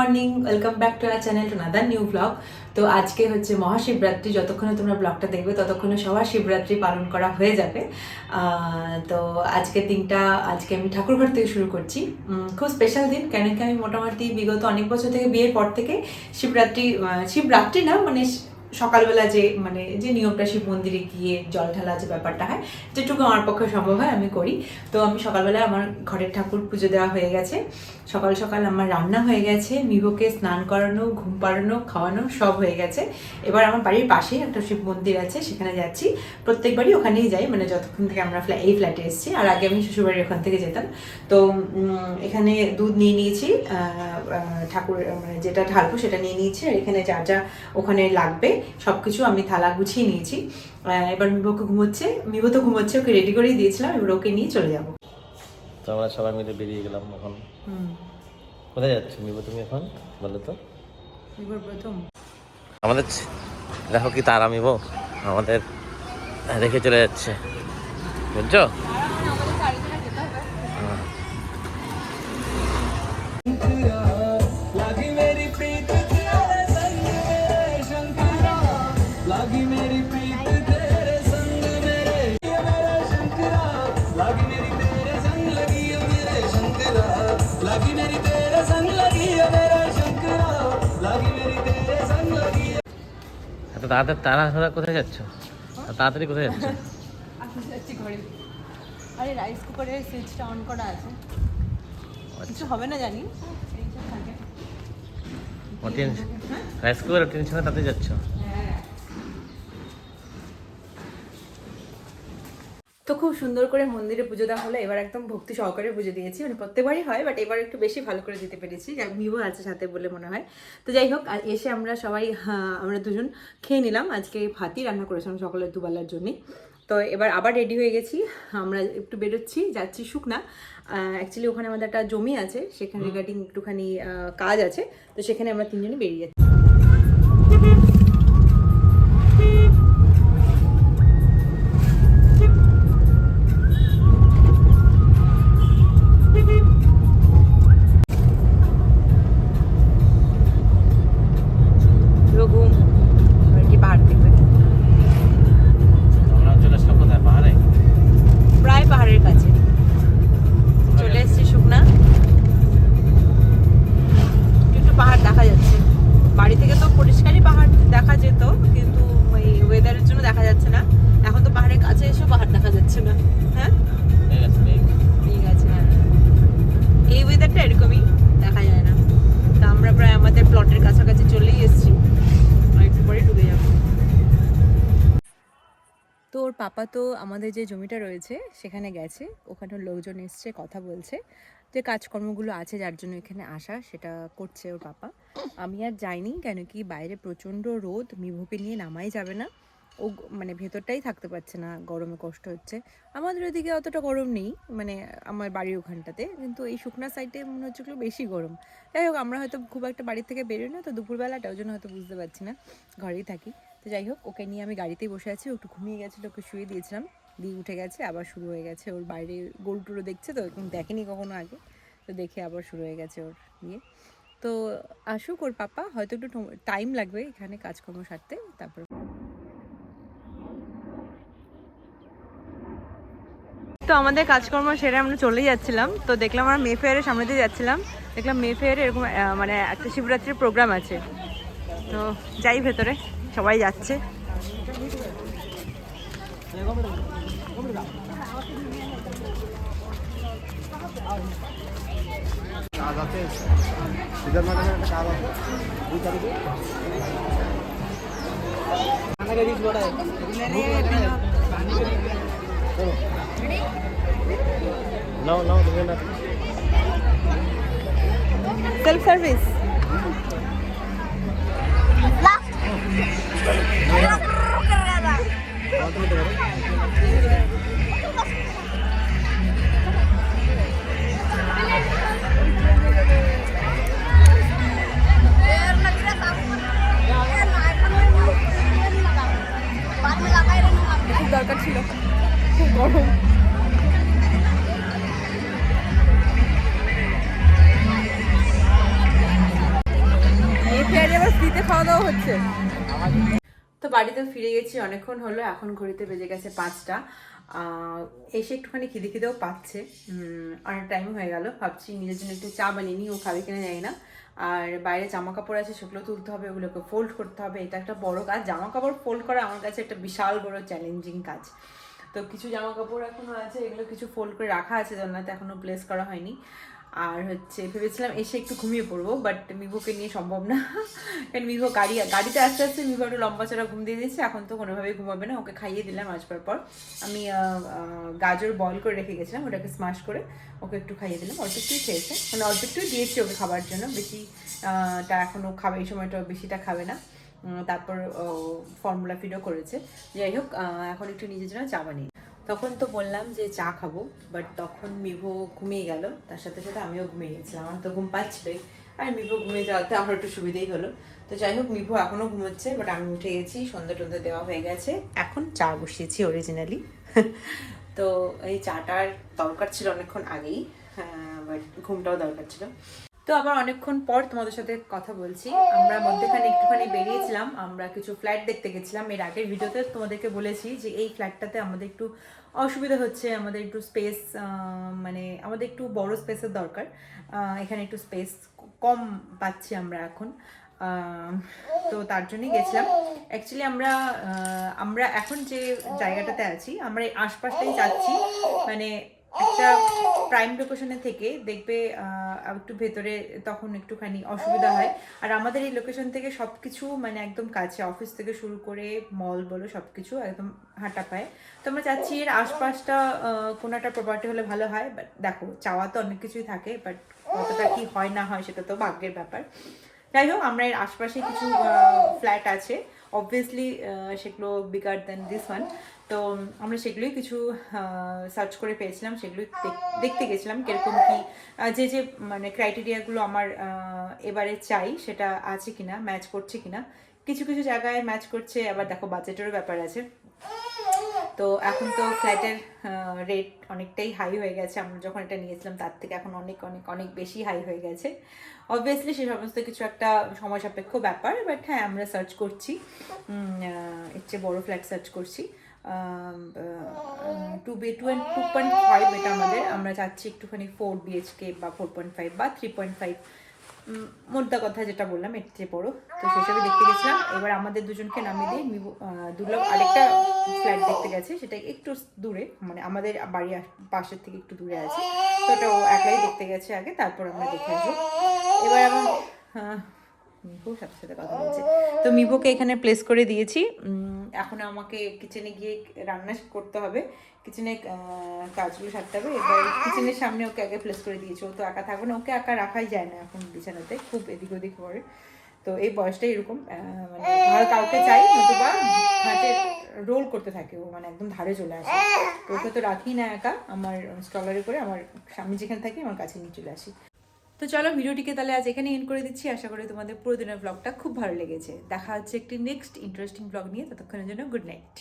Morning, welcome back to our channel to another new blog. তো আজকে হচ্ছে মহাশিবরাত্রি। যতক্ষণে তোমরা ব্লগটা দেখবে ততক্ষণে সবার শিবরাত্রি পালন করা হয়ে যাবে। তো আজকের দিনটা আজকে আমি ঠাকুরঘর থেকে শুরু করছি। খুব স্পেশাল দিন, কেন কি আমি মোটামুটি বিগত অনেক বছর থেকে, বিয়ের পর থেকে শিবরাত্রি না মানে সকালবেলা যে নিয়মটা শিব মন্দিরে গিয়ে জল ঢালা যে ব্যাপারটা হয়, যেটুকু আমার পক্ষে সম্ভব হয় আমি করি। তো আমি সকালবেলা আমার ঘরের ঠাকুর পুজো দেওয়া হয়ে গেছে, সকাল সকাল আমার রান্না হয়ে গেছে, মিভোকে স্নান করানো, ঘুম পাড়ানো, খাওয়ানো সব হয়ে গেছে। এবার আমার বাড়ির পাশেই একটা শিব মন্দির আছে, সেখানে যাচ্ছি। প্রত্যেকবারই ওখানেই যাই, মানে যতক্ষণ থেকে আমরা এই ফ্ল্যাটে এসেছি। আর আগে আমি শ্বশুরবাড়ির ওখান থেকে যেতাম। তো এখানে দুধ নিয়ে নিয়েছি, ঠাকুর মানে যেটা ঢালবো সেটা নিয়ে নিয়েছি। আর এখানে যা যা ওখানে লাগবে সব কিছু আমি থালা গুছিয়ে নিয়েছি। এবার মিভো তো ঘুমোচ্ছে, ওকে রেডি করেই দিয়েছিলাম, এবার ওকে নিয়ে চলে যাবো। তো আমরা সবাই মিলে বেরিয়ে গেলাম এখন। কোথায় যাচ্ছ মিবো তুমি এখন, বলো তো? প্রথম আমাদের দেখো কি তারা মিবো আমাদের রেখে চলে যাচ্ছে, বুঝছো? তাড়াতাড়ি কোথায় যাচ্ছ? তাড়াতাড়ি কোথায় যাচ্ছ? আরে রাইস কুকারের সুইচটা অন করা আছে, কিছু হবে না জানি। রাইস কুকারের টেনশনে তাতে যাচ্ছ? তো খুব সুন্দর করে মন্দিরে পুজো দেওয়া হলো। এবার একদম ভক্তি সহকারে পুজো দিয়েছি, মানে প্রত্যেকবারই হয়, বাট এবার একটু বেশি ভালো করে দিতে পেরেছি, মিভো আছে সাথে বলে মনে হয়। তো যাই হোক, আর এসে আমরা সবাই আমরা দুজন খেয়ে নিলাম। আজকে ভাতই রান্না করেছিলাম সকালের দুবেলার জন্যই। তো এবার আবার রেডি হয়ে গেছি, আমরা একটু বেরোচ্ছি, যাচ্ছি শুকনা। অ্যাকচুয়ালি ওখানে আমাদের একটা জমি আছে, সেখানে রিগার্ডিং একটুখানি কাজ আছে, তো সেখানে আমরা তিনজনই বেরিয়ে যাচ্ছি। প্রায় পাহাড়ের কাছে চলে এসেছি শুকনা। একটু পাহাড় দেখা যাচ্ছে, বাড়ি থেকে তো পরিষ্কারই পাহাড় দেখা যেত, কিন্তু ওই ওয়েদারের জন্য দেখা যাচ্ছে না। এখন তো পাহাড়ের কাছে এসেও পাহাড় দেখা যাচ্ছে না। হ্যাঁ ঠিক আছে, হ্যাঁ এই ওয়েদারটা এরকমই দেখা যায় না। তা আমরা প্রায় আমাদের প্লটের কাছাকাছি চলেই এসেছি, আর একটু পরে ঢুকে যাবো। তো ওর পাপা তো আমাদের যে জমিটা রয়েছে সেখানে গেছে, ওখানে লোকজন এসছে, কথা বলছে, যে কাজকর্মগুলো আছে যার জন্য এখানে আসা সেটা করছে ওর পাপা। আমি আর যাইনি, কেন কি বাইরে প্রচণ্ড রোদ, মিভোকে নিয়ে নামাই যাবে না, ও মানে ভেতরটাই থাকতে পারছে না, গরমে কষ্ট হচ্ছে। আমাদের ওদিকে অতটা গরম নেই, মানে আমার বাড়ির ওখানটাতে, কিন্তু এই শুকনা সাইডে মনে হচ্ছে একটু বেশি গরম। যাই হোক, আমরা হয়তো খুব একটা বাড়ির থেকে বেরোই না, তো দুপুরবেলাটা ওই জন্য হয়তো বুঝতে পারছি না, ঘরেই থাকি। তো যাই হোক, ওকে নিয়ে আমি গাড়িতেই বসে আছি। একটু ঘুমিয়ে গেছিলো, ওকে শুয়ে দিয়েছিলাম, দিয়ে উঠে গেছে, আবার শুরু হয়ে গেছে ওর বাইরে গরু টুরু দেখছে, তো দেখেনি কখনো আগে, তো দেখে আবার শুরু হয়ে গেছে ওর ইয়ে। তো আসুক ওর পাপা, হয়তো একটু টাইম লাগবে এখানে কাজকর্ম সারতে। তারপর তো আমাদের কাজকর্ম সেরে আমরা চলে যাচ্ছিলাম, তো দেখলাম আমরা মেফেয়ারের সামনে দিয়ে যাচ্ছিলাম, দেখলাম মেফেয়ারে এরকম মানে একটা শিবরাত্রির প্রোগ্রাম আছে, তো যাই ভেতরে, সবাই যাচ্ছে। সেলফ সার্ভিস দরকার ছিল, খুব গরম। খাওয়া দাওয়া হচ্ছে। তো বাড়িতে ফিরে গেছি, অনেকক্ষণ হলো, এখন ঘড়িতে বেজে গেছে 5টা। এসে একটুখানি খিদে খিদেও পাচ্ছে, অনেক টাইম হয়ে গেল। ভাবছি নিজের জন্য একটু চা বানিয়ে নিই, ও খাবে কিনা জানি না। আর বাইরে জামা কাপড় আছে, সেগুলো তুলতে হবে, ওগুলোকে ফোল্ড করতে হবে। এটা একটা বড় কাজ, জামা কাপড় ফোল্ড করা আমার কাছে একটা বিশাল বড় চ্যালেঞ্জিং কাজ। তো কিছু জামা কাপড় এখনো আছে, এগুলো কিছু ফোল্ড করে রাখা আছে জানলাতে, এখনো প্লেস করা হয়নি। আর হচ্ছে ভেবেছিলাম এসে একটু ঘুমিয়ে পড়বো, বাট মিভোকে নিয়ে সম্ভব না। কারণ মিভো গাড়িতে আস্তে আস্তে মিভো একটু লম্বা চড়া ঘুম দিয়ে দিয়েছে, এখন তো কোনোভাবেই ঘুমাবে না। ওকে খাইয়ে দিলাম আসবার পর। আমি গাজর বয়েল করে রেখে গেছিলাম, ওটাকে স্মাশ করে ওকে একটু খাইয়ে দিলাম। অল্প একটুই খেয়েছে, মানে অল্প একটুই দিয়েছি ওকে খাবার জন্য, বেশি টা এখনও খাবে, এই সময়টা বেশিটা খাবে না। তারপর ফর্মুলা ফিডও করেছে। যাই হোক, এখন একটু নিজের জন্য চা বানিয়ে। তখন তো বললাম যে চা খাবো, বাট তখন মিভো ঘুমিয়ে গেল, তার সাথে সাথে আমিও ঘুমিয়ে গেছিলাম। আমার তো ঘুম পাচ্ছিলই, আর মিভো ঘুমিয়ে যাওয়াতে আমার একটু সুবিধেই হলো। তো যাই হোক, মিভো এখনও ঘুমোচ্ছে, বাট আমি উঠে গেছি, সন্ধ্যা টন্ধা দেওয়া হয়ে গেছে। এখন চা বসিয়েছি অরিজিনালি। তো এই চাটার দরকার ছিল অনেকক্ষণ আগেই, বাট ঘুমটাও দরকার ছিল। তো আবার অনেকক্ষণ পর তোমাদের সাথে কথা বলছি। আমরা মধ্যেখানে একটুখানি বেরিয়েছিলাম, আমরা কিছু ফ্ল্যাট দেখতে গেছিলাম। এর আগের ভিডিওতে তোমাদেরকে বলেছি যে এই ফ্ল্যাটটাতে আমাদের একটু অসুবিধা হচ্ছে, আমাদের একটু স্পেস, মানে আমাদের একটু বড় স্পেসের দরকার। এখানে একটু স্পেস কম পাচ্ছি আমরা এখন, তো তার জন্যই গেছিলাম। অ্যাকচুয়ালি আমরা এখন যে জায়গাটাতে আছি, আমরা এই আশপাশটাই যাচ্ছি, মানে একটা প্রাইম লোকেশনে থেকে দেখবে একটু ভেতরে তখন একটুখানি অসুবিধা হয়। আর আমাদের এই লোকেশন থেকে সব কিছু মানে একদম কাছে, অফিস থেকে শুরু করে মল বলো সব কিছু একদম হাঁটা পায়। তো আমরা চাচ্ছি এর আশপাশটা কোনো একটা প্রপার্টি হলে ভালো হয়। বাট দেখো, চাওয়া তো অনেক কিছুই থাকে, বাট কতটা কি হয় না হয় সেটা তো ভাগ্যের ব্যাপার। যাই হোক, আমরা এর আশপাশে কিছু ফ্ল্যাট আছে, অবভিয়াসলি সেগুলো বিগার দেন দিস ওয়ান। তো আমরা সেগুলোই কিছু সার্চ করে পেয়েছিলাম, সেগুলোই দেখতে গেছিলাম কিরকম কি, যে মানে ক্রাইটেরিয়াগুলো আমার এবারে চাই সেটা আছে কিনা, ম্যাচ করছে কিনা। কিছু কিছু জায়গায় ম্যাচ করছে, আবার দেখো বাজেটেরও ব্যাপার আছে। তো এখন তো ফ্ল্যাটের রেট অনেকটাই হাই হয়ে গেছে, আমরা যখন এটা নিয়েছিলাম তার থেকে এখন অনেক অনেক অনেক বেশি হাই হয়ে গেছে। অবভিয়াসলি সে সমস্ত কিছু একটা সময় সাপেক্ষ ব্যাপার, বাট হ্যাঁ, আমরা সার্চ করছি, এর চেয়ে বড়ো ফ্ল্যাট সার্চ করছি। 2.5 এটা আমাদের, আমরা চাচ্ছি একটুখানি 4 BHK বা 4.5 বা 3.5, মোদ্দা কথা যেটা বললাম এর চেয়ে বড়ো। তো সেসবই দেখতে গেছিলাম। এবার আমাদের দুজনকে নামিয়ে দিয়ে দুর্লভ আরেকটা ফ্ল্যাট দেখতে গেছে, সেটা একটু দূরে, মানে আমাদের বাড়ির পাশের থেকে একটু দূরে আছে। তো ওটা ও একলাই দেখতে গেছে আগে, তারপর আমরা দেখে আসবো। এবার আমার মিভোর সাথে সাথে কথা বলছে। তো মিভোকে এখানে প্লেস করে দিয়েছি। এখন আমাকে কিচেনে গিয়ে রান্না করতে হবে, কিচেনে কাজগুলো সারতে হবে। এবার কিচেনের সামনে ওকে আগে প্লেস করে দিয়েছি, ও তো একা থাকবে না, ওকে একা রাখাই যায় না এখন বিছানাতে, খুব এদিক ওদিক করে। তো এই বয়সটাই এরকম, মানে ধর কাউকে চাই, নতুবা হাতে রোল করতে থাকে ও, মানে একদম ধারে চলে আসে। তো ওকে তো রাখি না একা, আমার স্ট্রলারে করে আমার আমি যেখানে থাকি আমার কাছে নিয়ে চলে আসি। তো চলো, ভিডিওটিকে তাহলে আজ এখানে এন্ড করে দিচ্ছি। আশা করি তোমাদের পুরো দিনের ব্লগটা খুব ভালো লেগেছে। দেখা হচ্ছে একটি নেক্সট ইন্টারেস্টিং ব্লগ নিয়ে, ততক্ষণের জন্য গুড নাইট।